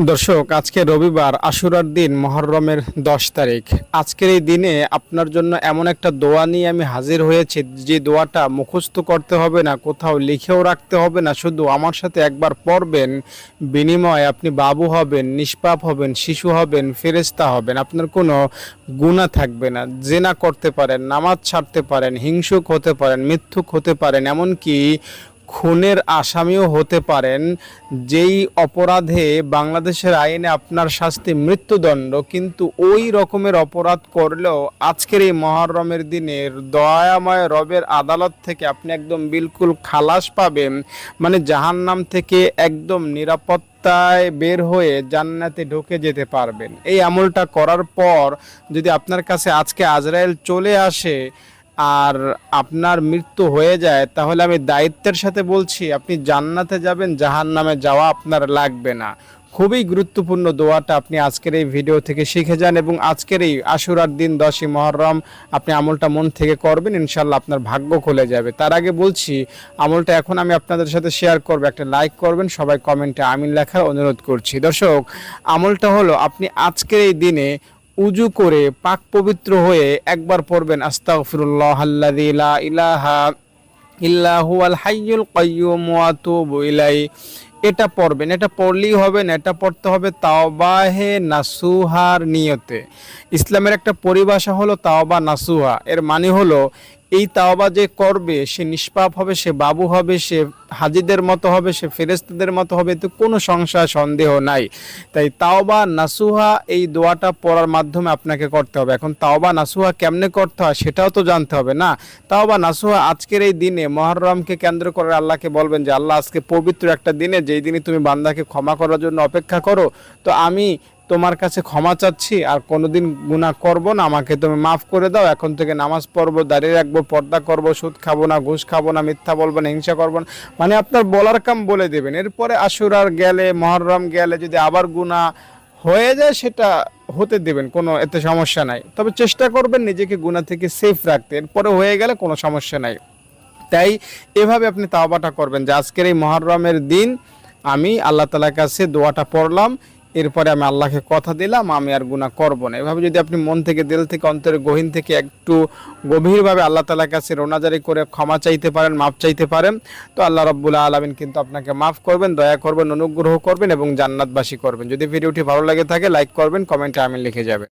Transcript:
দর্শক, আজকে রবিবার, আশুরার দিন, মুহররমের 10 তারিখ। আজকের এই দিনে আপনার জন্য এমন একটা দোয়া নিয়ে আমি হাজির হয়েছি, যে দোয়াটা মুখস্থ করতে হবে না, কোথাও লিখেও রাখতে হবে না, শুধু আমার সাথে একবার পড়বেন। বিনিময়ে আপনি বাবু হবেন, নিষ্পাপ হবেন, শিশু হবেন, ফেরেশতা হবেন। আপনার কোনো গুনাহ থাকবে না। জেনা করতে পারেন, নামাজ ছাড়তে পারেন, হিংসুক হতে পারেন, মিথ্যুক হতে পারেন, এমনকি খুনের আসামিও হতে পারেন। যেই অপরাধে বাংলাদেশের আইনে আপনার শাস্তি মৃত্যুদণ্ড, কিন্তু ওই রকমের অপরাধ করলেও আজকের এই মুহররমের দিনের দয়াময় রবের আদালত থেকে আপনি একদম বিলকুল খালাস পাবেন। মানে জাহান্নাম থেকে একদম নিরাপত্তায় বের হয়ে জান্নাতে ঢুকে যেতে পারবেন। এই আমলটা করার পর যদি আপনার কাছে আজকে আজরাইল চলে আসে আর আপনার মৃত্যু হয়ে যায়, তাহলে আমি দায়িত্বের সাথে বলছি, আপনি জান্নাতে যাবেন, জাহান্নামে যাওয়া আপনার লাগবে না। খুবই গুরুত্বপূর্ণ দোয়াটা আপনি আজকের এই ভিডিও থেকে শিখে যান, এবং আজকের এই আশুরার দিন 10ই মুহররম আপনি আমলটা মন থেকে করবেন, ইনশাল্লাহ আপনার ভাগ্য খুলে যাবে। তার আগে বলছি, আমলটা এখন আমি আপনাদের সাথে শেয়ার করব, একটা লাইক করবেন, সবাই কমেন্টে আমিন লেখার অনুরোধ করছি। দর্শক, আমলটা হলো, আপনি আজকের এই দিনে উজু করে পাক পবিত্র হয়ে একবার পড়বেন আস্তাগফিরুল্লাহাল্লাযী লা ইলাহা ইল্লা হুয়াল হাইয়ুল কাইয়্যুম ওয়া আতুবু ইলাইহি। এটা পড়বেন। এটা পড়লেই হবে না, এটা পড়তে হবে তাওবাহে নাসুহার নিয়তে। ইসলামের একটা পরিভাষা হলো তাওবা নাসুহা। এর মানে হলো, এই তাওবা যে করবে সে নিষ্পাপ হবে, সে বাবু হবে, সে হাজিদের মতো হবে, সে ফেরেশতাদের মতো হবে, এতে কোনো সংশয় সন্দেহ নাই। তাই তাওবা নাসুহা এই দোয়াটা পড়ার মাধ্যমে আপনাকে করতে হবে। এখন তাওবা নাসুহা কেমনে করতে হয় সেটাও তো জানতে হবে না। তাওবা নাসুহা আজকের এই দিনে মুহররমকে কেন্দ্র করে আল্লাহকে বলবেন যে, আল্লাহ, আজকে পবিত্র একটা দিনে, যেই দিনে তুমি বান্দাকে ক্ষমা করার জন্য অপেক্ষা করো, তো আমি তোমার কাছে ক্ষমা চাচ্ছি, আর কোনোদিন গুনাহ করব না, আমাকে তুমি মাফ করে দাও। এখন থেকে নামাজ পড়বো, দাঁড়িয়ে রাখবো, পর্দা করব, সুদ খাবো না, ঘুষ খাবো না, মিথ্যা বলবো না, হিংসা করবো না। মানে আপনার বলার কাম বলে দেবেন। এরপরে আশুরার গেলে, মুহররম গেলে যদি আবার গুনাহ হয়ে যায়, সেটা হতে দেবেন, কোনো এতে সমস্যা নাই। তবে চেষ্টা করবেন নিজেকে গুনাহ থেকে সেফ রাখতে। এরপরে হয়ে গেলে কোনো সমস্যা নাই। তাই এভাবে আপনি তাওবাটা করবেন যে, আজকের এই মুহররমের দিন আমি আল্লাহ তাআলার কাছে দোয়াটা পড়লাম, এরপরে আমি আল্লাহকে কথা দিলাম আমি আর গুনাহ করব না। এভাবে যদি আপনি মন থেকে, দিল থেকে, অন্তরের গহীন থেকে একটু গভীরভাবে আল্লাহ তাআলার কাছে রোনাজারি করে ক্ষমা চাইতে পারেন, মাফ চাইতে পারেন, তো আল্লাহ রাব্বুল আলামিন কিন্তু আপনাকে মাফ করবেন, দয়া করবেন, অনুগ্রহ করবেন এবং জান্নাতবাসী করবেন। যদি ভিডিওটি ভালো লাগে থাকে, লাইক করবেন, কমেন্টে আমিন লিখে যাবেন।